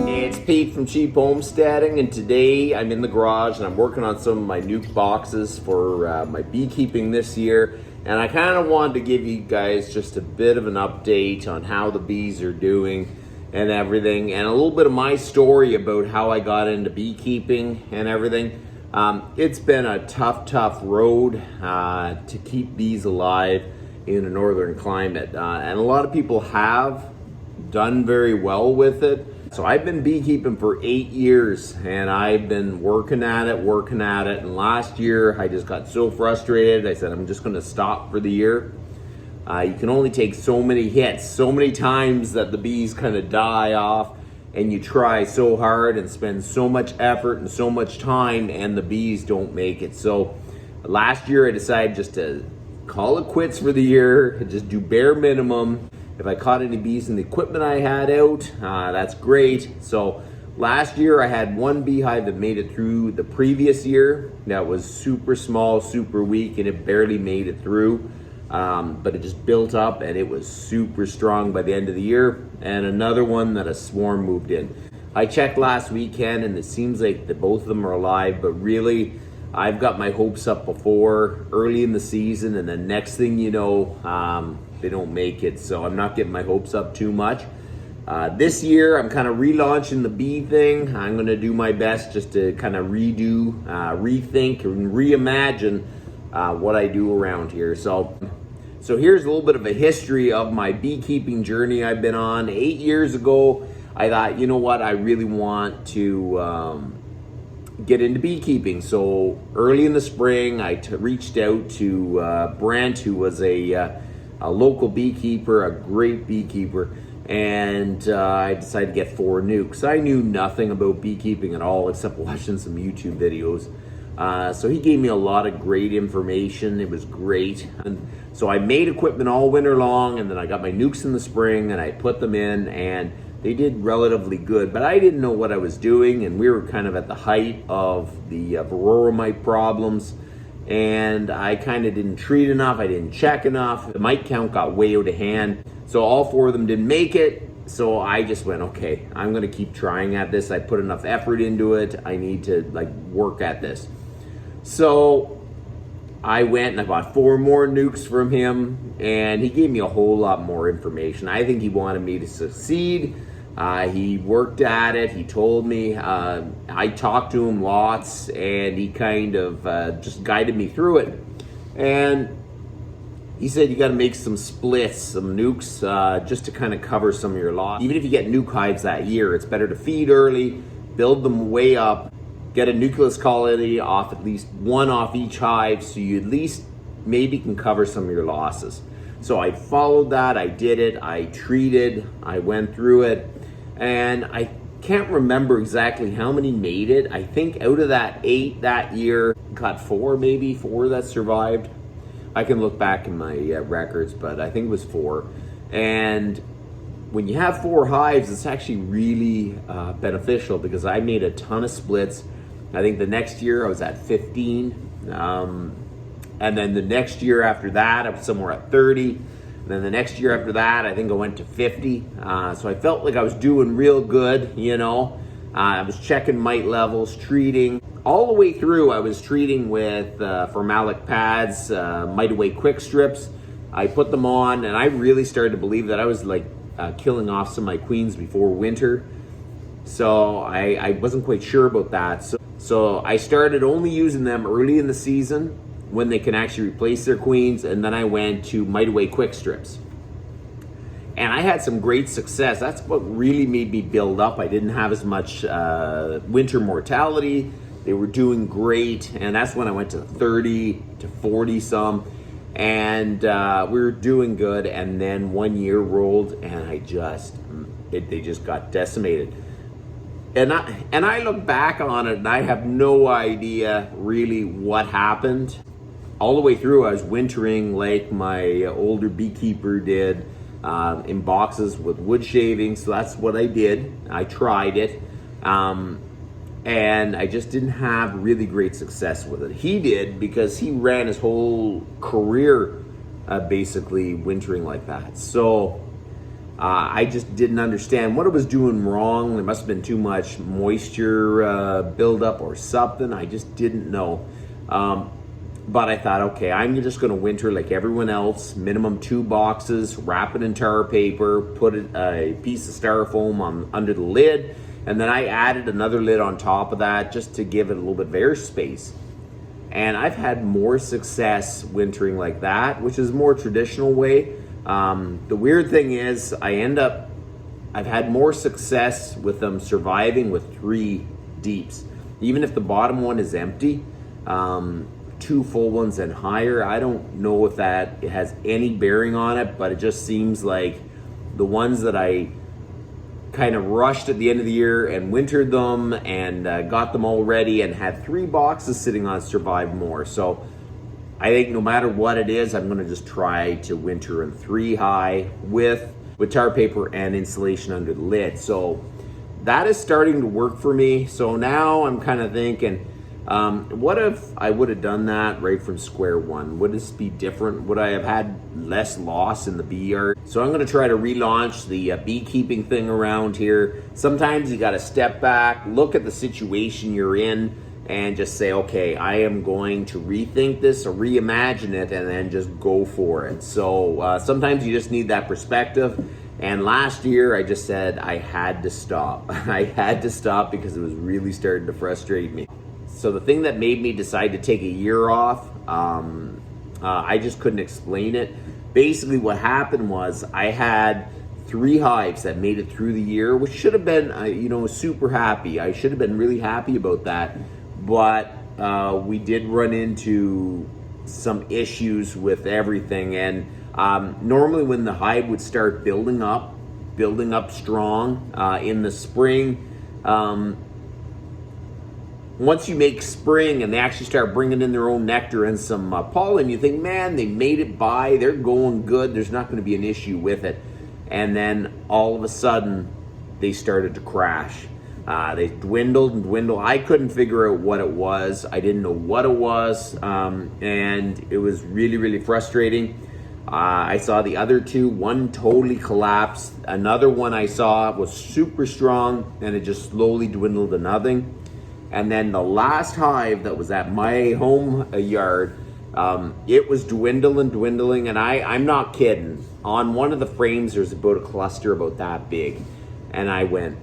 It's Pete from Cheap Homesteading, and today I'm in the garage and I'm working on some of my nuke boxes for my beekeeping this year. And I kind of wanted to give you guys just a bit of an update on how the bees are doing and everything, and a little bit of my story about how I got into beekeeping and everything. It's been a tough road to keep bees alive in a northern climate, and a lot of people have done very well with it. So I've been beekeeping for 8 years, and I've been working at it, and last year I just got so frustrated, I said I'm just going to stop for the year. You can only take so many hits, so many times that the bees kind of die off, and you try so hard and spend so much effort and so much time, and the bees don't make it. So last year I decided just to call it quits for the year, just do bare minimum. If I caught any bees in the equipment I had out, that's great. So last year I had one beehive that made it through the previous year. That was super small, super weak, and it barely made it through. But it just built up and it was super strong by the end of the year. And another one that a swarm moved in. I checked last weekend and it seems like both of them are alive, but really I've got my hopes up before early in the season, and the next thing you know, they don't make it. So I'm not getting my hopes up too much. This year I'm kind of relaunching the bee thing. I'm going to do my best just to kind of redo, rethink, and reimagine what I do around here. So here's a little bit of a history of my beekeeping journey I've been on. 8 years ago, I thought, you know what, I really want to get into beekeeping. So early in the spring, I reached out to Brent, who was a local beekeeper, a great beekeeper, and I decided to get 4 nukes. I knew nothing about beekeeping at all except watching some YouTube videos. So he gave me a lot of great information. It was great. And so I made equipment all winter long, and then I got my nukes in the spring and I put them in, and they did relatively good, but I didn't know what I was doing, and we were kind of at the height of the varroa mite problems, and I kind of didn't treat enough, I didn't check enough. The mite count got way out of hand, so all 4 of them didn't make it. So I just went, okay, I'm gonna keep trying at this. I put enough effort into it. I need to work at this. So I went and I bought 4 more nukes from him, and he gave me a whole lot more information. I think he wanted me to succeed. He worked at it. He told me, I talked to him lots, and he kind of just guided me through it. And he said you got to make some splits, some nukes, just to kind of cover some of your loss. Even if you get nuke hives that year, it's better to feed early, build them way up, get a nucleus colony off, at least 1 off each hive, so you at least maybe can cover some of your losses. So I followed that, I did it, I treated, I went through it, and I can't remember exactly how many made it. I think out of that 8 that year, got 4 that survived. I can look back in my records, but I think it was 4. And when you have 4 hives, it's actually really beneficial, because I made a ton of splits. I think the next year I was at 15. And then the next year after that, I was somewhere at 30. And then the next year after that, I think I went to 50. So I felt like I was doing real good, you know. I was checking mite levels, treating. All the way through, I was treating with formalic pads, Mite Away quick strips. I put them on, and I really started to believe that I was killing off some of my queens before winter. So I wasn't quite sure about that. So I started only using them early in the season, when they can actually replace their queens, and then I went to Mite Away quick strips. And I had some great success. That's what really made me build up. I didn't have as much winter mortality. They were doing great, and that's when I went to 30 to 40 some, and we were doing good. And then 1 year rolled, and they just got decimated. And I look back on it, and I have no idea really what happened. All the way through, I was wintering like my older beekeeper did, in boxes with wood shavings. So that's what I did. I tried it. And I just didn't have really great success with it. He did, because he ran his whole career basically wintering like that. So I just didn't understand what I was doing wrong. There must have been too much moisture buildup or something. I just didn't know. But I thought, okay, I'm just going to winter like everyone else. Minimum 2 boxes, wrap it in tar paper, put a piece of styrofoam on under the lid, and then I added another lid on top of that just to give it a little bit of air space. And I've had more success wintering like that, which is a more traditional way. The weird thing is I've had more success with them surviving with 3 deeps. Even if the bottom one is empty, 2 full ones and higher. I don't know if that has any bearing on it, but it just seems like the ones that I kind of rushed at the end of the year and wintered them and got them all ready and had 3 boxes sitting on survive more. So I think no matter what it is, I'm going to just try to winter in 3 high with tar paper and insulation under the lid. So that is starting to work for me. So now I'm kind of thinking, what if I would have done that right from square one? Would this be different? Would I have had less loss in the bee yard? So I'm going to try to relaunch the beekeeping thing around here. Sometimes you got to step back, look at the situation you're in, and just say, okay, I am going to rethink this or reimagine it, and then just go for it. So sometimes you just need that perspective. And last year I just said I had to stop. I had to stop because it was really starting to frustrate me. So the thing that made me decide to take a year off, I just couldn't explain it. Basically what happened was I had 3 hives that made it through the year, which should have been, super happy. I should have been really happy about that. But we did run into some issues with everything. And normally when the hive would start building up strong in the spring, once you make spring and they actually start bringing in their own nectar and some pollen, you think, man, they made it by, they're going good, there's not going to be an issue with it. And then all of a sudden, they started to crash. They dwindled and dwindled. I couldn't figure out what it was. I didn't know what it was, and it was really, really frustrating. I saw the other 2, one totally collapsed. Another one I saw was super strong, and it just slowly dwindled to nothing. And then the last hive that was at my home yard, it was dwindling, and I'm not kidding. On one of the frames, there's about a cluster about that big. And I went,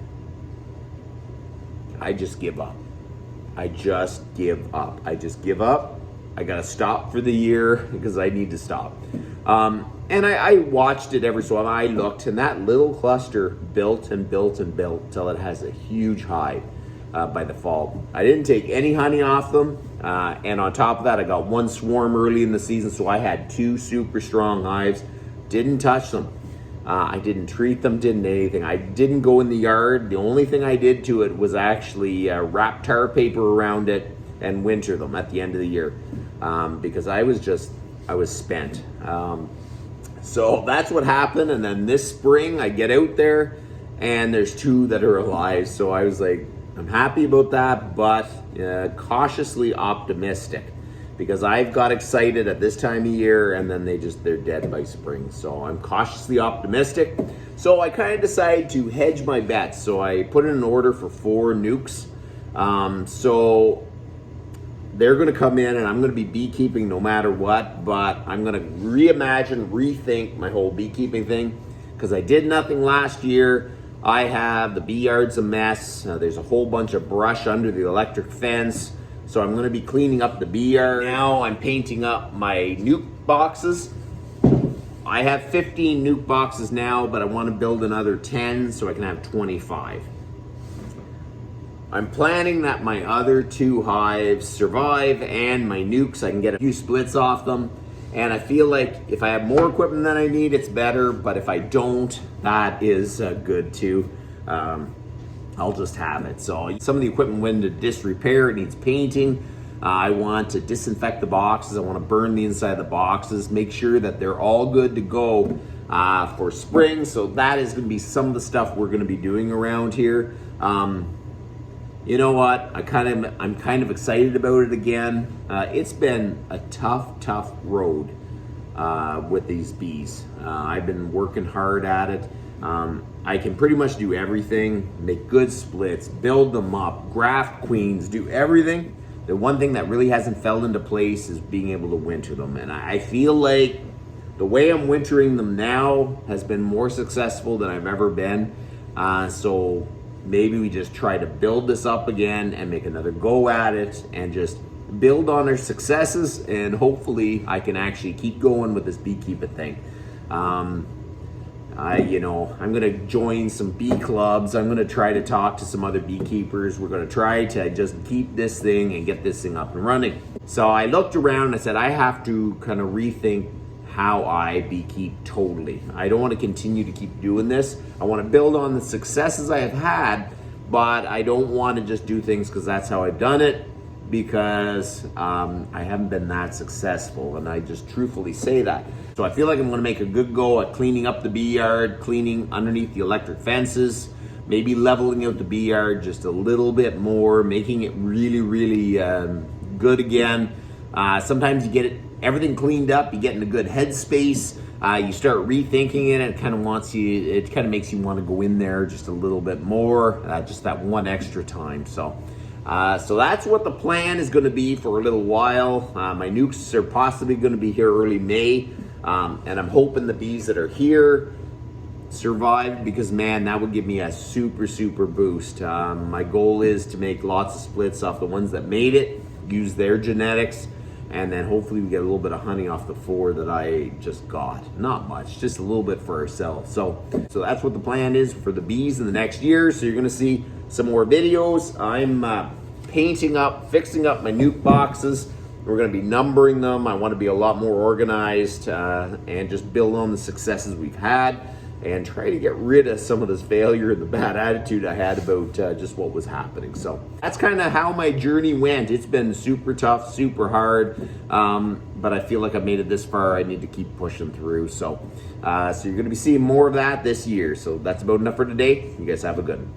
I just give up. I just give up. I gotta stop for the year because I need to stop. And I watched it every so often. I looked, and that little cluster built and built and built till it has a huge hive. By the fall. I didn't take any honey off them, and on top of that I got 1 swarm early in the season, so I had 2 super strong hives. Didn't touch them. I didn't treat them, didn't anything. I didn't go in the yard. The only thing I did to it was actually wrap tar paper around it and winter them at the end of the year, because I was spent. So that's what happened. And then this spring I get out there and there's 2 that are alive, so I was like, I'm happy about that, but cautiously optimistic, because I've got excited at this time of year and then they're dead by spring. So I'm cautiously optimistic. So I kind of decided to hedge my bets. So I put in an order for 4 nukes. So they're going to come in and I'm going to be beekeeping no matter what, but I'm going to rethink my whole beekeeping thing, because I did nothing last year. I have the bee yard's a mess. There's a whole bunch of brush under the electric fence. So I'm going to be cleaning up the bee yard. Now I'm painting up my nuke boxes. I have 15 nuke boxes now, but I want to build another 10 so I can have 25. I'm planning that my other 2 hives survive and my nukes, I can get a few splits off them. And I feel like if I have more equipment than I need, it's better. But if I don't, that is good too. I'll just have it. So some of the equipment went into disrepair. It needs painting. I want to disinfect the boxes. I want to burn the inside of the boxes. Make sure that they're all good to go for spring. So that is going to be some of the stuff we're going to be doing around here. You know what? I'm kind of excited about it again. It's been a tough road with these bees. I've been working hard at it. I can pretty much do everything, make good splits, build them up, graft queens, do everything. The one thing that really hasn't fell into place is being able to winter them. And I feel like the way I'm wintering them now has been more successful than I've ever been. So maybe we just try to build this up again and make another go at it and just build on our successes, and hopefully I can actually keep going with this beekeeping thing. I'm gonna join some bee clubs. I'm gonna try to talk to some other beekeepers. We're gonna try to just keep this thing and get this thing up and running. So I looked around and I said, I have to kind of rethink how I beekeep totally. I don't want to continue to keep doing this. I want to build on the successes I have had, but I don't want to just do things because that's how I've done it, because I haven't been that successful, and I just truthfully say that. So I feel like I'm going to make a good go at cleaning up the bee yard, cleaning underneath the electric fences, maybe leveling out the bee yard just a little bit more, making it really, really good again. Sometimes you get everything cleaned up, you get in a good headspace, you start rethinking it, and it kind of makes you want to go in there just a little bit more, just that one extra time. So that's what the plan is going to be for a little while. My nukes are possibly going to be here early May, and I'm hoping the bees that are here survive, because man, that would give me a super, super boost. My goal is to make lots of splits off the ones that made it, use their genetics, and then hopefully we get a little bit of honey off the 4 that I just got. Not much, just a little bit for ourselves. So that's what the plan is for the bees in the next year. So you're gonna see some more videos. I'm painting up, fixing up my nuke boxes. We're gonna be numbering them. I wanna be a lot more organized and just build on the successes we've had and try to get rid of some of this failure and the bad attitude I had about just what was happening. So that's kind of how my journey went. It's been super tough, super hard, but I feel like I've made it this far. I need to keep pushing through. So you're gonna be seeing more of that this year. So that's about enough for today. You guys have a good one.